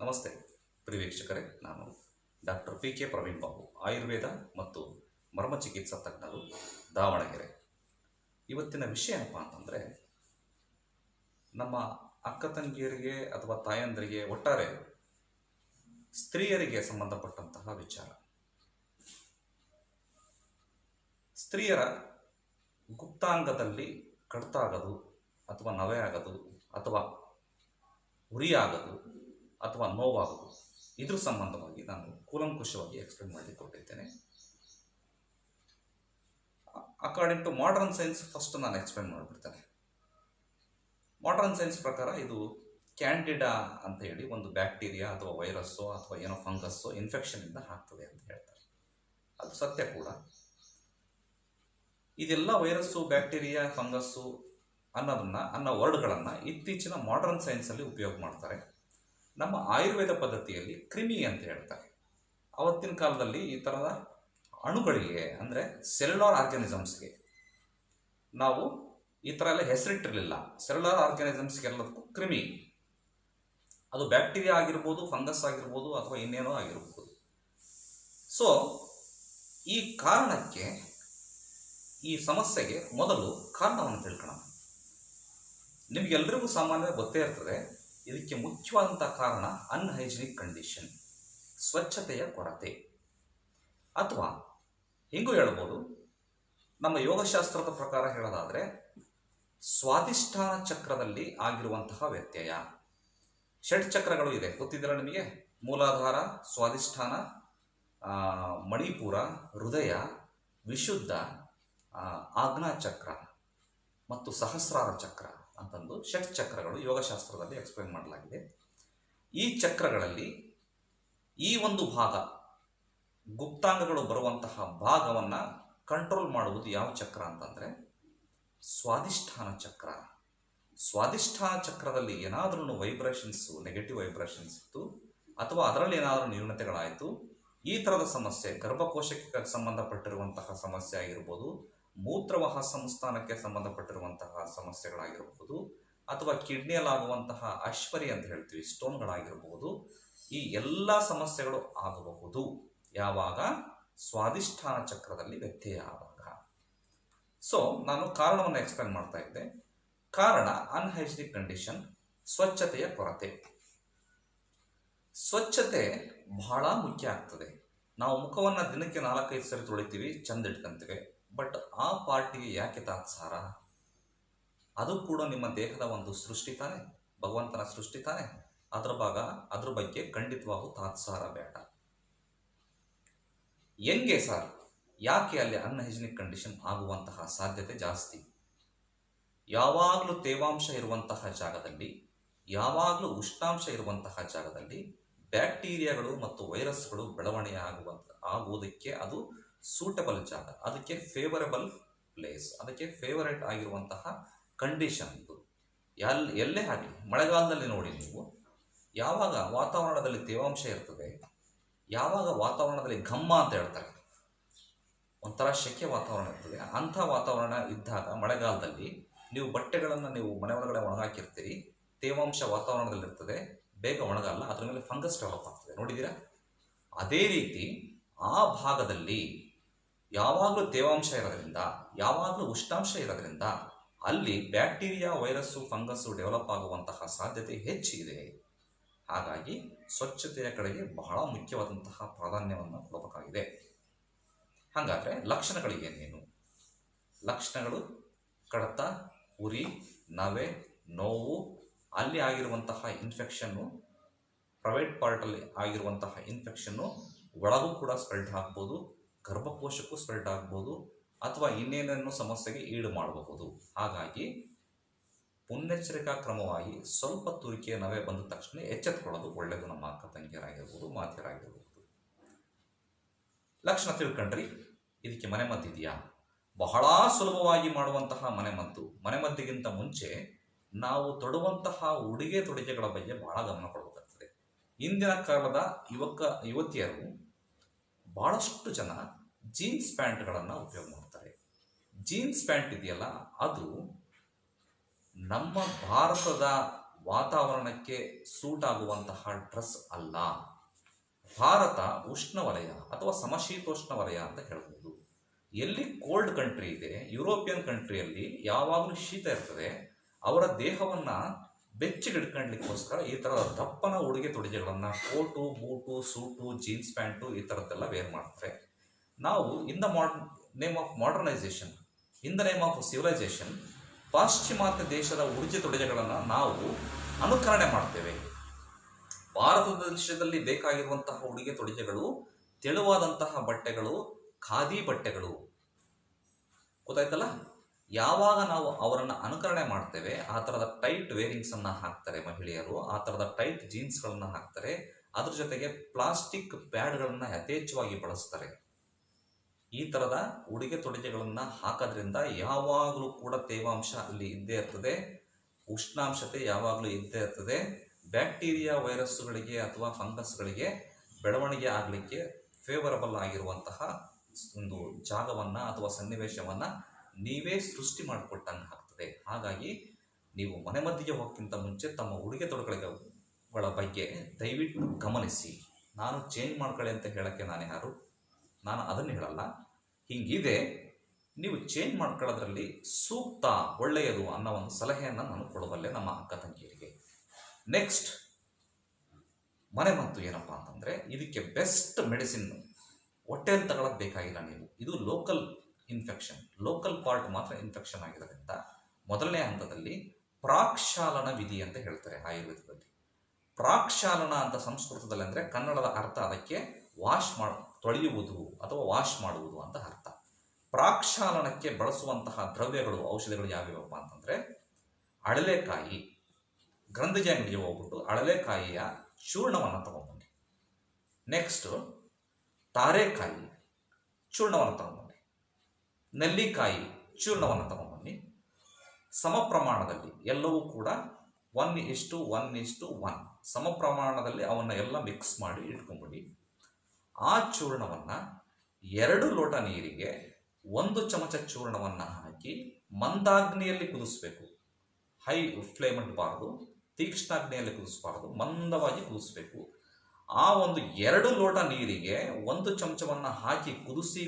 ನಮಸ್ತೆ ಪ್ರಿಯ ವೀಕ್ಷಕರೇ, ನಾನು ಡಾಕ್ಟರ್ PK ಪ್ರವೀಣ್ ಬಾಬು, ಆಯುರ್ವೇದ ಮತ್ತು ಮರ್ಮ ಚಿಕಿತ್ಸಾ ತಜ್ಞರು, ದಾವಣಗೆರೆ. ಇವತ್ತಿನ ವಿಷಯ ಏನಪ್ಪ ಅಂತಂದರೆ, ನಮ್ಮ ಅಕ್ಕ ತಂಗಿಯರಿಗೆ ಅಥವಾ ತಾಯಂದರಿಗೆ, ಒಟ್ಟಾರೆ ಸ್ತ್ರೀಯರಿಗೆ ಸಂಬಂಧಪಟ್ಟಂತಹ ವಿಚಾರ. ಸ್ತ್ರೀಯರ ಗುಪ್ತಾಂಗದಲ್ಲಿ ಕಡಿತ ಆಗೋದು ಅಥವಾ ನವೆ ಆಗೋದು ಅಥವಾ ಉರಿಯಾಗೋದು ಅಥವಾ ನೋವಾಗೋದು, ಇದ್ರ ಸಂಬಂಧವಾಗಿ ನಾನು ಕೂಲಂಕುಷವಾಗಿ ಎಕ್ಸ್ಪ್ಲೇನ್ ಮಾಡಲಿಕ್ಕೆ ಕೊಟ್ಟಿದ್ದೇನೆ. According to modern science first ನಾನು ಎಕ್ಸ್ಪ್ಲೇನ್ ಮಾಡಿಬಿಡ್ತೇನೆ. ಮಾಡರ್ನ್ ಸೈನ್ಸ್ ಪ್ರಕಾರ ಇದು ಕ್ಯಾಂಡಿಡಾ ಅಂತ ಹೇಳಿ ಒಂದು ಬ್ಯಾಕ್ಟೀರಿಯಾ ಅಥವಾ ವೈರಸ್ಸೋ ಅಥವಾ ಏನೋ ಫಂಗಸ್ಸೋ ಇನ್ಫೆಕ್ಷನಿಂದ ಆಗ್ತದೆ ಅಂತ ಹೇಳ್ತಾರೆ. ಅದು ಸತ್ಯ ಕೂಡ. ಇದೆಲ್ಲ ವೈರಸ್ಸು, ಬ್ಯಾಕ್ಟೀರಿಯಾ, ಫಂಗಸ್ಸು ಅನ್ನೋ ವರ್ಡ್ಗಳನ್ನು ಇತ್ತೀಚಿನ ಮಾಡರ್ನ್ ಸೈನ್ಸಲ್ಲಿ ಉಪಯೋಗ ಮಾಡ್ತಾರೆ. ನಮ್ಮ ಆಯುರ್ವೇದ ಪದ್ಧತಿಯಲ್ಲಿ ಕ್ರಿಮಿ ಅಂತ ಹೇಳ್ತಾರೆ. ಆವತ್ತಿನ ಕಾಲದಲ್ಲಿ ಈ ಥರದ ಅಣುಗಳಿಗೆ, ಅಂದರೆ ಸೆಲ್ಯುಲಾರ್ ಆರ್ಗ್ಯಾನಿಸಮ್ಸ್ಗೆ ನಾವು ಈ ಥರ ಎಲ್ಲ ಹೆಸರಿಟ್ಟಿರಲಿಲ್ಲ. ಸೆಲ್ಯುಲಾರ್ ಆರ್ಗ್ಯಾನಿಸಮ್ಸ್ಗೆಲ್ಲದಕ್ಕೂ ಕ್ರಿಮಿ, ಅದು ಬ್ಯಾಕ್ಟೀರಿಯಾ ಆಗಿರ್ಬೋದು, ಫಂಗಸ್ ಆಗಿರ್ಬೋದು, ಅಥವಾ ಇನ್ನೇನೋ ಆಗಿರ್ಬೋದು. ಸೊ ಈ ಕಾರಣಕ್ಕೆ, ಈ ಸಮಸ್ಯೆಗೆ ಮೊದಲು ಕಾರಣವನ್ನು ತಿಳ್ಕೊಳ್ಳೋಣ. ನಿಮಗೆಲ್ಲರಿಗೂ ಸಾಮಾನ್ಯವಾಗಿ ಗೊತ್ತೇ ಇರ್ತದೆ, ಇದಕ್ಕೆ ಮುಖ್ಯವಾದಂಥ ಕಾರಣ ಅನ್ಹೈಜಿನಿಕ್ ಕಂಡೀಷನ್, ಸ್ವಚ್ಛತೆಯ ಕೊರತೆ. ಅಥವಾ ಹಿಂಗೂ ಹೇಳ್ಬೋದು, ನಮ್ಮ ಯೋಗಶಾಸ್ತ್ರದ ಪ್ರಕಾರ ಹೇಳೋದಾದರೆ ಸ್ವಾದಿಷ್ಠಾನ ಚಕ್ರದಲ್ಲಿ ಆಗಿರುವಂತಹ ವ್ಯತ್ಯಯ. ಷಡ್ ಚಕ್ರಗಳು ಇದೆ, ಗೊತ್ತಿದ್ದೀರಾ ನಿಮಗೆ? ಮೂಲಾಧಾರ, ಸ್ವಾದಿಷ್ಠಾನ, ಮಣಿಪುರ, ಹೃದಯ, ವಿಶುದ್ಧ, ಆಜ್ಞಾಚಕ್ರ ಮತ್ತು ಸಹಸ್ರಾರ ಚಕ್ರ ಅಂತಂದು ಷಟ್ ಚಕ್ರಗಳು ಯೋಗಶಾಸ್ತ್ರದಲ್ಲಿ ಎಕ್ಸ್ಪ್ಲೇನ್ ಮಾಡಲಾಗಿದೆ. ಈ ಚಕ್ರಗಳಲ್ಲಿ ಈ ಒಂದು ಭಾಗ, ಗುಪ್ತಾಂಗಗಳು ಬರುವಂತಹ ಭಾಗವನ್ನು ಕಂಟ್ರೋಲ್ ಮಾಡುವುದು ಯಾವ ಚಕ್ರ ಅಂತಂದರೆ ಸ್ವಾದಿಷ್ಠಾನ ಚಕ್ರ. ಸ್ವಾದಿಷ್ಠಾನ ಚಕ್ರದಲ್ಲಿ ಏನಾದರೂ ವೈಬ್ರೇಷನ್ಸು, ನೆಗೆಟಿವ್ ವೈಬ್ರೇಷನ್ಸ್ ಇತ್ತು ಅಥವಾ ಅದರಲ್ಲಿ ಏನಾದರೂ ನ್ಯೂನತೆಗಳಾಯಿತು, ಈ ಥರದ ಸಮಸ್ಯೆ, ಗರ್ಭಕೋಶಕ್ಕೆ ಸಂಬಂಧಪಟ್ಟಿರುವಂತಹ ಸಮಸ್ಯೆ ಆಗಿರ್ಬೋದು, ಮೂತ್ರವಾಹ ಸಂಸ್ಥಾನಕ್ಕೆ ಸಂಬಂಧಪಟ್ಟಿರುವಂತಹ ಸಮಸ್ಯೆಗಳಾಗಿರಬಹುದು, ಅಥವಾ ಕಿಡ್ನಿಯಲ್ಲಾಗುವಂತಹ ಅಶ್ವರಿ ಅಂತ ಹೇಳ್ತೀವಿ, ಸ್ಟೋನ್ಗಳಾಗಿರಬಹುದು, ಈ ಎಲ್ಲ ಸಮಸ್ಯೆಗಳು ಆಗಬಹುದು ಯಾವಾಗ ಸ್ವಾದಿಷ್ಠಾನ ಚಕ್ರದಲ್ಲಿ ವ್ಯತ್ಯಯ ಆವಾಗ. ಸೊ ನಾನು ಕಾರಣವನ್ನು ಎಕ್ಸ್ಪ್ಲೇನ್ ಮಾಡ್ತಾ ಇದ್ದೆ. ಕಾರಣ ಅನ್ಹೈಜಿನಿಕ್ ಕಂಡೀಷನ್, ಸ್ವಚ್ಛತೆಯ ಕೊರತೆ. ಸ್ವಚ್ಛತೆ ಬಹಳ ಮುಖ್ಯ ಆಗ್ತದೆ. ನಾವು ಮುಖವನ್ನು ದಿನಕ್ಕೆ 4-5 ಸರಿ ತೊಳಿತೀವಿ, ಚಂದ ಇಟ್ಕೊಂತೀವಿ. ಬಟ್ ಆ ಪಾರ್ಟಿಗೆ ಯಾಕೆ ತಾತ್ಸಾರ? ಅದು ಕೂಡ ನಿಮ್ಮ ದೇಹದ ಒಂದು ಸೃಷ್ಟಿ ತಾನೆ, ಭಗವಂತನ ಸೃಷ್ಟಿ ತಾನೆ. ಅದ್ರ ಬಗ್ಗೆ ಖಂಡಿತವಾಗೂ ತಾತ್ಸಾರ ಬೇಡ. ಹೆಂಗೆ ಸರ್, ಯಾಕೆ ಅಲ್ಲಿ ಅನ್ಹೈಜಿನಿಕ್ ಕಂಡೀಷನ್ ಆಗುವಂತಹ ಸಾಧ್ಯತೆ ಜಾಸ್ತಿ? ಯಾವಾಗಲೂ ತೇವಾಂಶ ಇರುವಂತಹ ಜಾಗದಲ್ಲಿ, ಯಾವಾಗಲೂ ಉಷ್ಣಾಂಶ ಇರುವಂತಹ ಜಾಗದಲ್ಲಿ ಬ್ಯಾಕ್ಟೀರಿಯಾಗಳು ಮತ್ತು ವೈರಸ್ಗಳು ಬೆಳವಣಿಗೆ ಆಗುವುದಕ್ಕೆ ಅದು ಸೂಟಬಲ್ ಜಾಗ, ಅದಕ್ಕೆ ಫೇವರಬಲ್ ಪ್ಲೇಸ್, ಅದಕ್ಕೆ ಫೇವರೇಟ್ ಆಗಿರುವಂತಹ ಕಂಡೀಷನ್ ಇದು. ಎಲ್ಲೇ ಆಗಲಿ, ಮಳೆಗಾಲದಲ್ಲಿ ನೋಡಿ ನೀವು, ಯಾವಾಗ ವಾತಾವರಣದಲ್ಲಿ ತೇವಾಂಶ ಇರ್ತದೆ, ಯಾವಾಗ ವಾತಾವರಣದಲ್ಲಿ ಘಮ್ಮ ಅಂತ ಹೇಳ್ತಾರೆ, ಒಂಥರ ಶೆಕೆ ವಾತಾವರಣ ಇರ್ತದೆ, ಅಂಥ ವಾತಾವರಣ ಇದ್ದಾಗ ಮಳೆಗಾಲದಲ್ಲಿ ನೀವು ಬಟ್ಟೆಗಳನ್ನು ನೀವು ಮನೆ ಒಳಗಡೆ ಒಣಗಾಕಿರ್ತೀರಿ, ತೇವಾಂಶ ವಾತಾವರಣದಲ್ಲಿರ್ತದೆ, ಬೇಗ ಒಣಗಲ್ಲ, ಅದ್ರ ಮೇಲೆ ಫಂಗಸ್ ಡೆವಲಪ್ ಆಗ್ತದೆ, ನೋಡಿದ್ದೀರಾ? ಅದೇ ರೀತಿ ಆ ಭಾಗದಲ್ಲಿ ಯಾವಾಗಲೂ ತೇವಾಂಶ ಇರೋದ್ರಿಂದ, ಯಾವಾಗಲೂ ಉಷ್ಣಾಂಶ ಇರೋದ್ರಿಂದ ಅಲ್ಲಿ ಬ್ಯಾಕ್ಟೀರಿಯಾ, ವೈರಸ್ಸು, ಫಂಗಸ್ಸು ಡೆವಲಪ್ ಆಗುವಂತಹ ಸಾಧ್ಯತೆ ಹೆಚ್ಚಿದೆ. ಹಾಗಾಗಿ ಸ್ವಚ್ಛತೆಯ ಕಡೆಗೆ ಬಹಳ ಮುಖ್ಯವಾದಂತಹ ಪ್ರಾಧಾನ್ಯವನ್ನು ಕೊಡಬೇಕಾಗಿದೆ. ಹಾಗಾದರೆ ಲಕ್ಷಣಗಳಿಗೇನೇನು? ಲಕ್ಷಣಗಳು ಕಡತ, ಉರಿ, ನವೆ, ನೋವು, ಅಲ್ಲಿ ಆಗಿರುವಂತಹ ಇನ್ಫೆಕ್ಷನ್ನು, ಪ್ರೈವೇಟ್ ಪಾರ್ಟಲ್ಲಿ ಆಗಿರುವಂತಹ ಇನ್ಫೆಕ್ಷನ್ನು ಒಳಗೂ ಕೂಡ ಸ್ಪ್ರೆಡ್ ಆಗ್ಬೋದು, ಗರ್ಭಕೋಶಕ್ಕೂ ಸ್ಪ್ರೆಡ್ ಆಗ್ಬೋದು, ಅಥವಾ ಇನ್ನೇನನ್ನು ಸಮಸ್ಯೆಗೆ ಈಡು ಮಾಡಬಹುದು. ಹಾಗಾಗಿ ಮುನ್ನೆಚ್ಚರಿಕಾ ಕ್ರಮವಾಗಿ ಸ್ವಲ್ಪ ತುರಿಕೆಯ ನವೆ ಬಂದ ತಕ್ಷಣ ಎಚ್ಚೆತ್ಕೊಳ್ಳೋದು ಒಳ್ಳೆಯದು. ನಮ್ಮ ಅಕ್ಕ ತಂಗಿಯರಾಗಿರ್ಬೋದು, ಮಾತೆಯರಾಗಿರ್ಬೋದು. ಲಕ್ಷಣ ತಿಳ್ಕೊಂಡ್ರಿ. ಇದಕ್ಕೆ ಮನೆಮದ್ದಿದೆಯಾ? ಬಹಳ ಸುಲಭವಾಗಿ ಮಾಡುವಂತಹ ಮನೆಮದ್ದಿಗಿಂತ ಮುಂಚೆ ನಾವು ತೊಡುವಂತಹ ಉಡುಗೆ ತೊಡುಗೆಗಳ ಬಗ್ಗೆ ಬಹಳ ಗಮನ ಕೊಡಬೇಕಾಗ್ತದೆ. ಇಂದಿನ ಕಾಲದ ಯುವತಿಯರು ಬಹಳಷ್ಟು ಜನ ಜೀನ್ಸ್ ಪ್ಯಾಂಟ್ಗಳನ್ನು ಉಪಯೋಗ ಮಾಡ್ತಾರೆ. ಜೀನ್ಸ್ ಪ್ಯಾಂಟ್ ಇದೆಯಲ್ಲ, ಅದು ನಮ್ಮ ಭಾರತದ ವಾತಾವರಣಕ್ಕೆ ಸೂಟ್ ಆಗುವಂತಹ ಡ್ರೆಸ್ ಅಲ್ಲ. ಭಾರತ ಉಷ್ಣವಲಯ ಅಥವಾ ಸಮಶೀತೋಷ್ಣ ವಲಯ ಅಂತ ಹೇಳ್ಬೋದು. ಎಲ್ಲಿ ಕೋಲ್ಡ್ ಕಂಟ್ರಿ ಇದೆ, ಯುರೋಪಿಯನ್ ಕಂಟ್ರಿಯಲ್ಲಿ ಯಾವಾಗಲೂ ಶೀತ ಇರ್ತದೆ, ಅವರ ದೇಹವನ್ನು ಬೆಚ್ಚಗಿಡ್ಕೊಳ್ಳಿಕ್ಕೋಸ್ಕರ ಈ ಥರದ ದಪ್ಪನ ಉಡುಗೆ ತೊಡುಗೆಗಳನ್ನು coat, boot, suit, jeans pant ಈ ಥರದ್ದೆಲ್ಲ ವೇರ್ ಮಾಡ್ತಾರೆ. ನಾವು in the name of modernisation, in the name of civilisation, ಪಾಶ್ಚಿಮಾತ್ಯ ದೇಶದ ಉಡುಗೆ ತೊಡುಗೆಗಳನ್ನು ನಾವು ಅನುಕರಣೆ ಮಾಡ್ತೇವೆ. ಭಾರತ ದೇಶದಲ್ಲಿ ಬೇಕಾಗಿರುವಂತಹ ಉಡುಗೆ ತೊಡುಗೆಗಳು ತೆಳುವಾದಂತಹ ಬಟ್ಟೆಗಳು, ಖಾದಿ ಬಟ್ಟೆಗಳು, ಗೊತ್ತಾಯ್ತಲ್ಲ. ಯಾವಾಗ ನಾವು ಅವರನ್ನು ಅನುಕರಣೆ ಮಾಡ್ತೇವೆ, ಆ ಥರದ ಟೈಟ್ ವೇರಿಂಗ್ಸನ್ನು ಹಾಕ್ತಾರೆ ಮಹಿಳೆಯರು, ಆ ಥರದ ಟೈಟ್ ಜೀನ್ಸ್ಗಳನ್ನು ಹಾಕ್ತಾರೆ, ಅದ್ರ ಜೊತೆಗೆ ಪ್ಲಾಸ್ಟಿಕ್ ಪ್ಯಾಡ್ಗಳನ್ನು ಯಥೇಚ್ಛವಾಗಿ ಬಳಸ್ತಾರೆ. ಈ ಥರದ ಉಡುಗೆ ತೊಡುಗೆಗಳನ್ನು ಹಾಕೋದ್ರಿಂದ ಯಾವಾಗಲೂ ಕೂಡ ತೇವಾಂಶ ಅಲ್ಲಿ ಇದ್ದೇ ಇರ್ತದೆ, ಉಷ್ಣಾಂಶತೆ ಯಾವಾಗಲೂ ಇದ್ದೇ ಇರ್ತದೆ. ಬ್ಯಾಕ್ಟೀರಿಯಾ, ವೈರಸ್ಸುಗಳಿಗೆ ಅಥವಾ ಫಂಗಸ್ಗಳಿಗೆ ಬೆಳವಣಿಗೆ ಆಗಲಿಕ್ಕೆ ಫೇವರಬಲ್ ಆಗಿರುವಂತಹ ಒಂದು ಜಾಗವನ್ನು ಅಥವಾ ಸನ್ನಿವೇಶವನ್ನು ನೀವೇ ಸೃಷ್ಟಿ ಮಾಡಿಕೊಟ್ಟಂಗೆ ಆಗ್ತದೆ. ಹಾಗಾಗಿ ನೀವು ಮನೆಮದ್ದಿಗೆ ಹೋಗೋಕ್ಕಿಂತ ಮುಂಚೆ ತಮ್ಮ ಉಡುಗೆ ತೊಡುಗೆಗಳ ಬಗ್ಗೆ ದಯವಿಟ್ಟು ಗಮನಿಸಿ. ನಾನು ಚೇಂಜ್ ಮಾಡ್ಕೊಳ್ಳಿ ಅಂತ ಹೇಳೋಕ್ಕೆ ನಾನು ಯಾರು, ನಾನು ಅದನ್ನು ಹೇಳಲ್ಲ. ಹೀಗಿದೆ, ನೀವು ಚೇಂಜ್ ಮಾಡ್ಕೊಳ್ಳೋದ್ರಲ್ಲಿ ಸೂಕ್ತ, ಒಳ್ಳೆಯದು ಅನ್ನೋ ಒಂದು ಸಲಹೆಯನ್ನು ನಾನು ಕೊಡಬಲ್ಲೆ ನಮ್ಮ ಅಕ್ಕ ತಂಗಿಯರಿಗೆ. ನೆಕ್ಸ್ಟ್, ಮನೆಮದ್ದು ಏನಪ್ಪ ಅಂತಂದರೆ, ಇದಕ್ಕೆ ಬೆಸ್ಟ್ ಮೆಡಿಸಿನ್ ಹೊಟ್ಟೆಯಲ್ಲಿ ತಗೊಳ್ಳೋದು ಬೇಕಾಗಿಲ್ಲ ನೀವು. ಇದು ಲೋಕಲ್ ಇನ್ಫೆಕ್ಷನ್, ಲೋಕಲ್ ಪಾರ್ಟ್ ಮಾತ್ರ ಇನ್ಫೆಕ್ಷನ್ ಆಗಿರೋದ್ರಿಂದ ಮೊದಲನೇ ಹಂತದಲ್ಲಿ ಪ್ರಾಕ್ಷಾಲನ ವಿಧಿ ಅಂತ ಹೇಳ್ತಾರೆ ಆಯುರ್ವೇದದಲ್ಲಿ. ಪ್ರಾಕ್ಷಾಲನ ಅಂತ ಸಂಸ್ಕೃತದಲ್ಲಿ ಅಂದರೆ ಕನ್ನಡದ ಅರ್ಥ ಅದಕ್ಕೆ ತೊಳೆಯುವುದು ಅಥವಾ ವಾಶ್ ಮಾಡುವುದು ಅಂತ ಅರ್ಥ. ಪ್ರಾಕ್ಷಾಲನಕ್ಕೆ ಬಳಸುವಂತಹ ದ್ರವ್ಯಗಳು, ಔಷಧಿಗಳು ಯಾವ್ಯಾವಪ್ಪ ಅಂತಂದರೆ, ಅಳಲೆಕಾಯಿ, ಗ್ರಂಥಿಗೆ ಅಂಗಡಿಗೆ ಹೋಗ್ಬಿಟ್ಟು ಅಳಲೆಕಾಯಿಯ ಚೂರ್ಣವನ್ನು ತಗೊಂಡ್ಬನ್ನಿ. ನೆಕ್ಸ್ಟು ತಾರೆಕಾಯಿ ಚೂರ್ಣವನ್ನು ತಗೊಂಡ್ಬನ್ನಿ. ನೆಲ್ಲಿಕಾಯಿ ಚೂರ್ಣವನ್ನು ತಗೊಂಡ್ಬನ್ನಿ. ಸಮ ಪ್ರಮಾಣದಲ್ಲಿ ಎಲ್ಲವೂ ಕೂಡ 1:1:1 ಸಮ ಪ್ರಮಾಣದಲ್ಲಿ ಅವನ್ನ ಎಲ್ಲ ಮಿಕ್ಸ್ ಮಾಡಿ ಇಟ್ಕೊಂಡ್ಬಿಡಿ. ಆ ಚೂರ್ಣವನ್ನು 2 ಲೋಟ ನೀರಿಗೆ 1 ಚಮಚ ಚೂರ್ಣವನ್ನು ಹಾಕಿ ಮಂದಾಗ್ನಿಯಲ್ಲಿ ಕುದಿಸ್ಬೇಕು. High flame ಇಡಬಾರ್ದು, ತೀಕ್ಷ್ಣಾಗ್ನಿಯಲ್ಲಿ ಕುದಿಸಬಾರ್ದು, ಮಂದವಾಗಿ ಕುದಿಸ್ಬೇಕು. ಆ ಒಂದು 2 ಲೋಟ ನೀರಿಗೆ 1 ಚಮಚವನ್ನು ಹಾಕಿ ಕುದಿಸಿ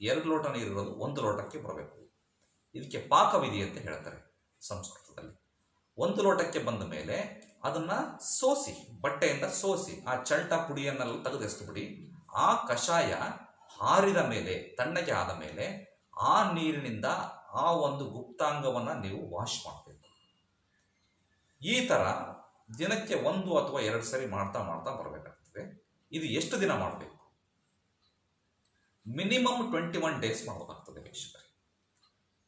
2 ಲೋಟ ನೀರಿರೋದು 1 ಲೋಟಕ್ಕೆ ಬರಬೇಕು. ಇದಕ್ಕೆ ಪಾಕವಿಧಿ ಅಂತ ಹೇಳ್ತಾರೆ ಸಂಸ್ಕೃತದಲ್ಲಿ. 1 ಲೋಟಕ್ಕೆ ಬಂದ ಮೇಲೆ ಅದನ್ನ ಸೋಸಿ, ಬಟ್ಟೆಯಿಂದ ಸೋಸಿ, ಆ ಚಲ್ಟ ಪುಡಿಯನ್ನೆಲ್ಲ ತೆಗೆದೆಸ್ತು ಬಿಡಿ. ಆ ಕಷಾಯ ಹಾರಿದ ಮೇಲೆ, ತಣ್ಣಗೆ ಆದ ಮೇಲೆ ಆ ನೀರಿನಿಂದ ಆ ಒಂದು ಗುಪ್ತಾಂಗವನ್ನು ನೀವು ವಾಶ್ ಮಾಡಬೇಕು. ಈ ಥರ ದಿನಕ್ಕೆ 1 ಅಥವಾ 2 ಸರಿ ಮಾಡ್ತಾ ಬರಬೇಕಾಗ್ತದೆ. ಇದು ಎಷ್ಟು ದಿನ ಮಾಡಬೇಕು? ಮಿನಿಮಮ್ 21 ಡೇಸ್ ಮಾಡಬೇಕಾಗ್ತದೆ ವೀಕ್ಷಕರೇ.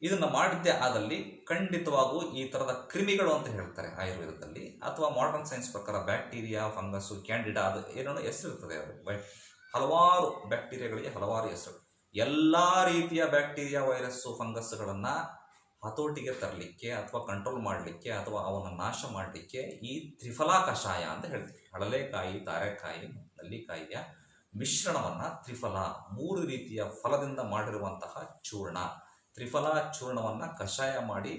ಇದನ್ನು ಮಾಡಿದ್ದೇ ಆದಲ್ಲಿ ಖಂಡಿತವಾಗೂ ಈ ಥರದ ಕ್ರಿಮಿಗಳು ಅಂತ ಹೇಳ್ತಾರೆ ಆಯುರ್ವೇದದಲ್ಲಿ, ಅಥವಾ ಮಾಡರ್ನ್ ಸೈನ್ಸ್ ಪ್ರಕಾರ ಬ್ಯಾಕ್ಟೀರಿಯಾ, ಫಂಗಸ್ಸು, ಕ್ಯಾಂಡಿಡಾ, ಅದು ಏನೋ ಹೆಸರಿರ್ತದೆ. ಅದು ಹಲವಾರು ಬ್ಯಾಕ್ಟೀರಿಯಾಗಳಿಗೆ ಹಲವಾರು ಹೆಸರು. ಎಲ್ಲ ರೀತಿಯ ಬ್ಯಾಕ್ಟೀರಿಯಾ, ವೈರಸ್ಸು, ಫಂಗಸ್ಗಳನ್ನು ಹತೋಟಿಗೆ ತರಲಿಕ್ಕೆ ಅಥವಾ ಕಂಟ್ರೋಲ್ ಮಾಡಲಿಕ್ಕೆ ಅಥವಾ ಅವನ್ನು ನಾಶ ಮಾಡಲಿಕ್ಕೆ ಈ ತ್ರಿಫಲಾ ಕಷಾಯ ಅಂತ ಹೇಳ್ತೀವಿ. ಹಳಲೆಕಾಯಿ, ತಾರೆಕಾಯಿ, ನೆಲ್ಲಿಕಾಯಿಯ ಮಿಶ್ರಣವನ್ನು ತ್ರಿಫಲ, 3 ರೀತಿಯ ಫಲದಿಂದ ಮಾಡಿರುವಂತಹ ಚೂರ್ಣ, ತ್ರಿಫಲಾ ಚೂರ್ಣವನ್ನು ಕಷಾಯ ಮಾಡಿ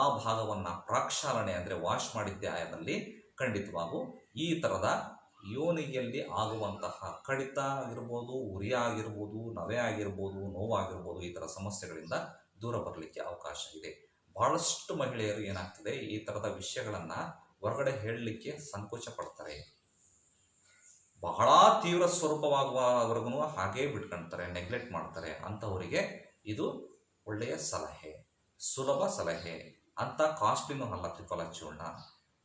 ಆ ಭಾಗವನ್ನು ಪ್ರಾಕ್ಷಾಲನೆ ಅಂದರೆ ವಾಶ್ ಮಾಡಿದ್ದೇ ಆಯದಲ್ಲಿ ಖಂಡಿತವಾಗೂ ಈ ಥರದ ಯೋನಿಯಲ್ಲಿ ಆಗುವಂತಹ ಕಡಿತ ಆಗಿರ್ಬೋದು, ಉರಿ ಆಗಿರ್ಬೋದು, ನವೆ ಆಗಿರ್ಬೋದು, ನೋವಾಗಿರ್ಬೋದು, ಈ ಥರ ಸಮಸ್ಯೆಗಳಿಂದ ದೂರ ಬರಲಿಕ್ಕೆ ಅವಕಾಶ ಇದೆ. ಬಹಳಷ್ಟು ಮಹಿಳೆಯರು ಏನಾಗ್ತದೆ, ಈ ಥರದ ವಿಷಯಗಳನ್ನು ಹೊರಗಡೆ ಹೇಳಲಿಕ್ಕೆ ಸಂಕೋಚ ಪಡ್ತಾರೆ. ಬಹಳ ತೀವ್ರ ಸ್ವರೂಪವಾಗುವವರೆಗೂ ಹಾಗೇ ಬಿಟ್ಕೊಳ್ತಾರೆ, ನೆಗ್ಲೆಕ್ಟ್ ಮಾಡ್ತಾರೆ. ಅಂಥವರಿಗೆ ಇದು ಒಳ್ಳೆಯ ಸಲಹೆ, ಸುಲಭ ಸಲಹೆ, ಅಂಥ ಕಾಸ್ಟ್ಲಿನೂ ಅಲ್ಲ ತ್ರಿಫಲ ಚೂರ್ಣ.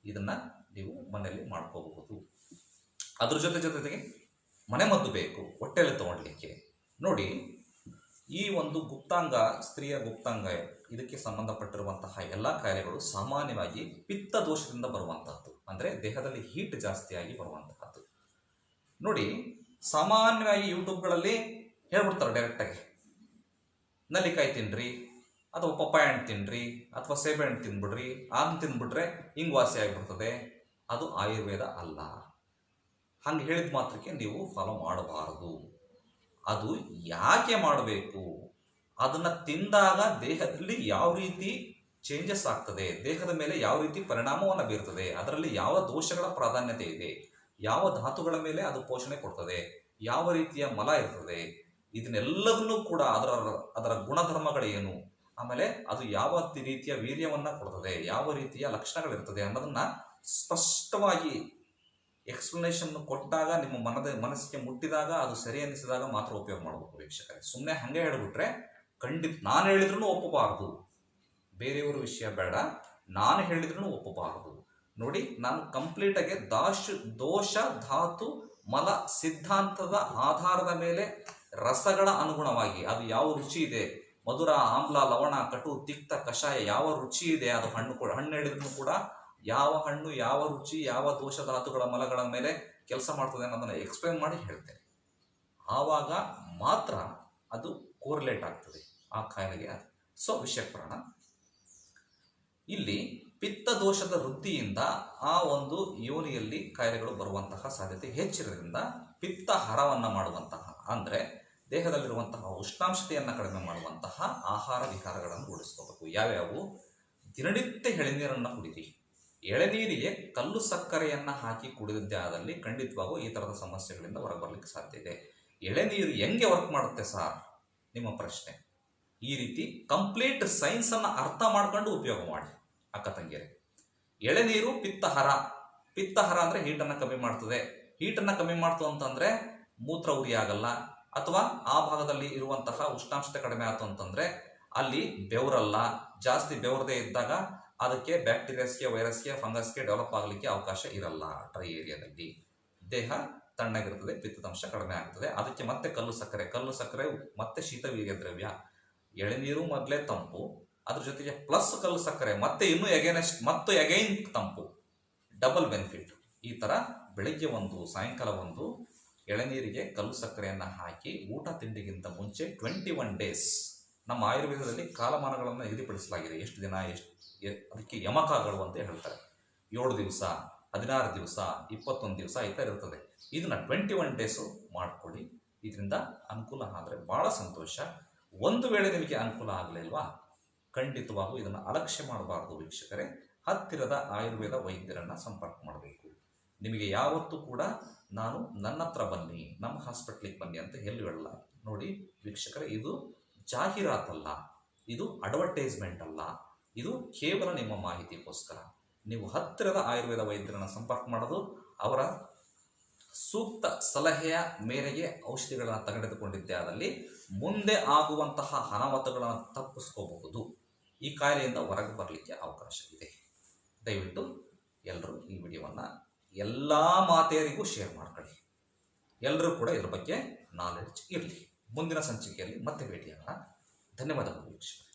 ಇದನ್ನು ನೀವು ಮನೆಯಲ್ಲಿ ಮಾಡ್ಕೋಬಹುದು. ಅದ್ರ ಜೊತೆಗೆ ಮನೆಮದ್ದು ಬೇಕು ಹೊಟ್ಟೆಯಲ್ಲಿ ತಗೊಳ್ಲಿಕ್ಕೆ. ನೋಡಿ, ಈ ಒಂದು ಗುಪ್ತಾಂಗ, ಸ್ತ್ರೀಯ ಗುಪ್ತಾಂಗ, ಇದಕ್ಕೆ ಸಂಬಂಧಪಟ್ಟಿರುವಂತಹ ಎಲ್ಲ ಕಾಯಿಲೆಗಳು ಸಾಮಾನ್ಯವಾಗಿ ಪಿತ್ತ ದೋಷದಿಂದ ಬರುವಂತಹದ್ದು, ಅಂದರೆ ದೇಹದಲ್ಲಿ ಹೀಟ್ ಜಾಸ್ತಿಯಾಗಿ ಬರುವಂತಹದ್ದು. ನೋಡಿ, ಸಾಮಾನ್ಯವಾಗಿ ಯೂಟ್ಯೂಬ್ಗಳಲ್ಲಿ ಹೇಳ್ಬಿಡ್ತಾರೆ ಡೈರೆಕ್ಟಾಗಿ, ನಲ್ಲಿಕಾಯಿ ತಿನ್ನಿರಿ, ಅಥವಾ ಪಪ್ಪಾಯ ಹಣ್ಣು ತಿನ್ನಿರಿ, ಅಥವಾ ಸೇಬೆ ಹಣ್ಣು ತಿಂದ್ಬಿಡ್ರಿ, ಅದನ್ನು ತಿಂದ್ಬಿಟ್ರೆ ಹಿಂಗೆ ವಾಸಿ ಆಗಿಬಿಡ್ತದೆ. ಅದು ಆಯುರ್ವೇದ ಅಲ್ಲ. ಹಂಗೆ ಹೇಳಿದ ಮಾತ್ರಕ್ಕೆ ನೀವು ಫಾಲೋ ಮಾಡಬಾರದು. ಅದು ಯಾಕೆ ಮಾಡಬೇಕು, ಅದನ್ನು ತಿಂದಾಗ ದೇಹದಲ್ಲಿ ಯಾವ ರೀತಿ ಚೇಂಜಸ್ ಆಗ್ತದೆ, ದೇಹದ ಮೇಲೆ ಯಾವ ರೀತಿ ಪರಿಣಾಮವನ್ನು ಬೀರ್ತದೆ, ಅದರಲ್ಲಿ ಯಾವ ದೋಷಗಳ ಪ್ರಾಧಾನ್ಯತೆ ಇದೆ, ಯಾವ ಧಾತುಗಳ ಮೇಲೆ ಅದು ಪೋಷಣೆ ಕೊಡ್ತದೆ, ಯಾವ ರೀತಿಯ ಮಲ ಇರ್ತದೆ, ಇದನ್ನೆಲ್ಲದನ್ನೂ ಕೂಡ ಅದರ ಗುಣಧರ್ಮಗಳೇನು, ಆಮೇಲೆ ಅದು ಯಾವ ರೀತಿಯ ವೀರ್ಯವನ್ನ ಕೊಡ್ತದೆ, ಯಾವ ರೀತಿಯ ಲಕ್ಷಣಗಳಿರ್ತದೆ ಅನ್ನೋದನ್ನ ಸ್ಪಷ್ಟವಾಗಿ ಎಕ್ಸ್ಪ್ಲನೇಷನ್ ಕೊಟ್ಟಾಗ ನಿಮ್ಮ ಮನಸ್ಸಿಗೆ ಮುಟ್ಟಿದಾಗ ಅದು ಸರಿ ಅನ್ನಿಸಿದಾಗ ಮಾತ್ರ ಉಪಯೋಗ ಮಾಡಬೇಕು ವೀಕ್ಷಕರೇ. ಸುಮ್ಮನೆ ಹಾಗೆ ಹೇಳ್ಬಿಟ್ರೆ ಖಂಡಿತ ನಾನು ಹೇಳಿದ್ರು ಒಪ್ಪಬಾರದು, ಬೇರೆಯವರ ವಿಷಯ ಬೇಡ, ನಾನು ಹೇಳಿದ್ರು ಒಪ್ಪಬಾರದು. ನೋಡಿ, ನಾನು ಕಂಪ್ಲೀಟ್ ಆಗಿ ದೋಷ ಧಾತು ಮಲ ಸಿದ್ಧಾಂತದ ಆಧಾರದ ಮೇಲೆ ರಸಗಳ ಅನುಗುಣವಾಗಿ ಅದು ಯಾವ ರುಚಿ ಇದೆ, ಮಧುರ, ಆಮ್ಲ, ಲವಣ, ಕಟು, ತಿಕ್ತ, ಕಷಾಯ ಯಾವ ರುಚಿ ಇದೆ, ಅದು ಹಣ್ಣು ಹೇಳಿದ್ರು ಕೂಡ ಯಾವ ಹಣ್ಣು ಯಾವ ರುಚಿ ಯಾವ ದೋಷ ಧಾತುಗಳ ಮಲಗಳ ಮೇಲೆ ಕೆಲಸ ಮಾಡ್ತದೆ ಅನ್ನೋದನ್ನ ಎಕ್ಸ್ಪ್ಲೇನ್ ಮಾಡಿ ಹೇಳ್ತೇನೆ. ಆವಾಗ ಮಾತ್ರ ಅದು ಕೋರಿಲೇಟ್ ಆಗ್ತದೆ ಆ ಕಾಯಿಲೆಗೆ. ಸೊ ವಿಷಯಕ್ಕೆ ಬರೋಣ. ಇಲ್ಲಿ ಪಿತ್ತ ದೋಷದ ವೃದ್ಧಿಯಿಂದ ಆ ಒಂದು ಯೋನಿಯಲ್ಲಿ ಕಾಯಿಲೆಗಳು ಬರುವಂತಹ ಸಾಧ್ಯತೆ ಹೆಚ್ಚಿರೋದ್ರಿಂದ ಪಿತ್ತ ಹರವನ್ನು ಮಾಡುವಂತಹ, ಅಂದರೆ ದೇಹದಲ್ಲಿರುವಂತಹ ಉಷ್ಣಾಂಶತೆಯನ್ನು ಕಡಿಮೆ ಮಾಡುವಂತಹ ಆಹಾರ ವಿಹಾರಗಳನ್ನು ರೂಢಿಸ್ಕೋಬೇಕು. ಯಾವ್ಯಾವು? ದಿನನಿತ್ಯ ಎಳೆನೀರನ್ನು ಕುಡಿರಿ. ಎಳೆನೀರಿಗೆ ಕಲ್ಲು ಸಕ್ಕರೆಯನ್ನು ಹಾಕಿ ಕುಡಿದಿದ್ದೇ ಆದಲ್ಲಿ ಖಂಡಿತವಾಗೂ ಈ ಥರದ ಸಮಸ್ಯೆಗಳಿಂದ ಹೊರಬರಲಿಕ್ಕೆ ಸಾಧ್ಯ ಇದೆ. ಎಳೆನೀರು ಹೆಂಗೆ ವರ್ಕ್ ಮಾಡುತ್ತೆ ಸಾರ್ ನಿಮ್ಮ ಪ್ರಶ್ನೆ. ಈ ರೀತಿ ಕಂಪ್ಲೀಟ್ ಸೈನ್ಸನ್ನು ಅರ್ಥ ಮಾಡ್ಕೊಂಡು ಉಪಯೋಗ ಮಾಡಿ ಅಕ್ಕ ತಂಗಿಯರೇ. ಎಳೆನೀರು ಪಿತ್ತಹರ ಅಂದರೆ ಹೀಟನ್ನು ಕಮ್ಮಿ ಮಾಡ್ತದೆ. ಹೀಟನ್ನು ಕಮ್ಮಿ ಮಾಡ್ತು ಅಂತಂದರೆ ಮೂತ್ರ ಉರಿ ಆಗಲ್ಲ, ಅಥವಾ ಆ ಭಾಗದಲ್ಲಿ ಇರುವಂತಹ ಉಷ್ಣಾಂಶತೆ ಕಡಿಮೆ ಆಯ್ತು ಅಂತಂದರೆ ಅಲ್ಲಿ ಬೆವರಲ್ಲ. ಜಾಸ್ತಿ ಬೆವರದೇ ಇದ್ದಾಗ ಅದಕ್ಕೆ ಬ್ಯಾಕ್ಟೀರಿಯಾಸ್ಗೆ, ವೈರಸ್ಗೆ, ಫಂಗಸ್ಗೆ ಡೆವಲಪ್ ಆಗಲಿಕ್ಕೆ ಅವಕಾಶ ಇರಲ್ಲ. ಡ್ರೈ ಏರಿಯಾದಲ್ಲಿ ದೇಹ ತಣ್ಣಗಿರ್ತದೆ, ಪಿತ್ತದಂಶ ಕಡಿಮೆ ಆಗ್ತದೆ. ಅದಕ್ಕೆ ಮತ್ತೆ ಕಲ್ಲು ಸಕ್ಕರೆ ಮತ್ತೆ ಶೀತವೀರ್ಯ ದ್ರವ್ಯ. ಎಳೆನೀರು ಮೊದಲೇ ತಂಪು, ಅದ್ರ ಜೊತೆಗೆ ಪ್ಲಸ್ ಕಲ್ಲು ಸಕ್ಕರೆ ಮತ್ತೆ ಇನ್ನೂ ಅಗೈನ್ ತಂಪು, ಡಬಲ್ ಬೆನಿಫಿಟ್. ಈ ಥರ ಬೆಳಿಗ್ಗೆ ಒಂದು ಸಾಯಂಕಾಲ ಒಂದು ಎಳೆನೀರಿಗೆ ಕಲ್ಲು ಸಕ್ಕರೆಯನ್ನು ಹಾಕಿ ಊಟ ತಿಂಡಿಗಿಂತ ಮುಂಚೆ 21 days ನಮ್ಮ ಆಯುರ್ವೇದದಲ್ಲಿ ಕಾಲಮಾನಗಳನ್ನು ನಿಗದಿಪಡಿಸಲಾಗಿದೆ. ಎಷ್ಟು ದಿನ, ಅದಕ್ಕೆ ಯಮಕಗಳು ಅಂತ ಹೇಳ್ತಾರೆ. 7 ದಿವಸ, 16 ದಿವಸ, 21 ದಿವಸ ಈ ಥರ ಇರ್ತದೆ. ಇದನ್ನ 21 days ಮಾಡಿಕೊಡಿ. ಇದರಿಂದ ಅನುಕೂಲ ಆದರೆ ಭಾಳ ಸಂತೋಷ. ಒಂದು ವೇಳೆ ನಿಮಗೆ ಅನುಕೂಲ ಆಗಲಿಲ್ವಾ, ಖಂಡಿತವಾಗೂ ಇದನ್ನು ಅಲಕ್ಷ್ಯ ಮಾಡಬಾರ್ದು ವೀಕ್ಷಕರೇ. ಹತ್ತಿರದ ಆಯುರ್ವೇದ ವೈದ್ಯರನ್ನು ಸಂಪರ್ಕ ಮಾಡಬೇಕು. ನಿಮಗೆ ಯಾವತ್ತೂ ಕೂಡ ನಾನು ನನ್ನ ಹತ್ರ ಬನ್ನಿ, ನಮ್ಮ ಹಾಸ್ಪಿಟ್ಲಿಗೆ ಬನ್ನಿ ಅಂತ ಹೇಳಲ್ಲ. ನೋಡಿ ವೀಕ್ಷಕರೇ, ಇದು ಜಾಹೀರಾತಲ್ಲ, ಇದು ಅಡ್ವರ್ಟೈಸ್ಮೆಂಟ್ ಅಲ್ಲ, ಇದು ಕೇವಲ ನಿಮ್ಮ ಮಾಹಿತಿಗೋಸ್ಕರ. ನೀವು ಹತ್ತಿರದ ಆಯುರ್ವೇದ ವೈದ್ಯರನ್ನು ಸಂಪರ್ಕ ಮಾಡೋದು, ಅವರ ಸೂಕ್ತ ಸಲಹೆಯ ಮೇರೆಗೆ ಔಷಧಿಗಳನ್ನು ತೆಗೆದುಕೊಂಡಿದ್ದೇ ಆದಲ್ಲಿ ಮುಂದೆ ಆಗುವಂತಹ ಅನಾಹುತಗಳನ್ನು ತಪ್ಪಿಸ್ಕೋಬಹುದು. ಈ ಕಾಯಿಲೆಯಿಂದ ಹೊರಗೆ ಬರಲಿಕ್ಕೆ ಅವಕಾಶ ಇದೆ. ದಯವಿಟ್ಟು ಎಲ್ಲರೂ ಈ ವಿಡಿಯೋವನ್ನು ಎಲ್ಲ ಮಾತೆಯರಿಗೂ ಶೇರ್ ಮಾಡ್ಕೊಳ್ಳಿ. ಎಲ್ಲರೂ ಕೂಡ ಇದ್ರ ಬಗ್ಗೆ ನಾಲೆಡ್ಜ್ ಇರಲಿ. ಮುಂದಿನ ಸಂಚಿಕೆಯಲ್ಲಿ ಮತ್ತೆ ಭೇಟಿಯಾಗೋಣ. ಧನ್ಯವಾದಗಳು ವೀಕ್ಷಕರೇ.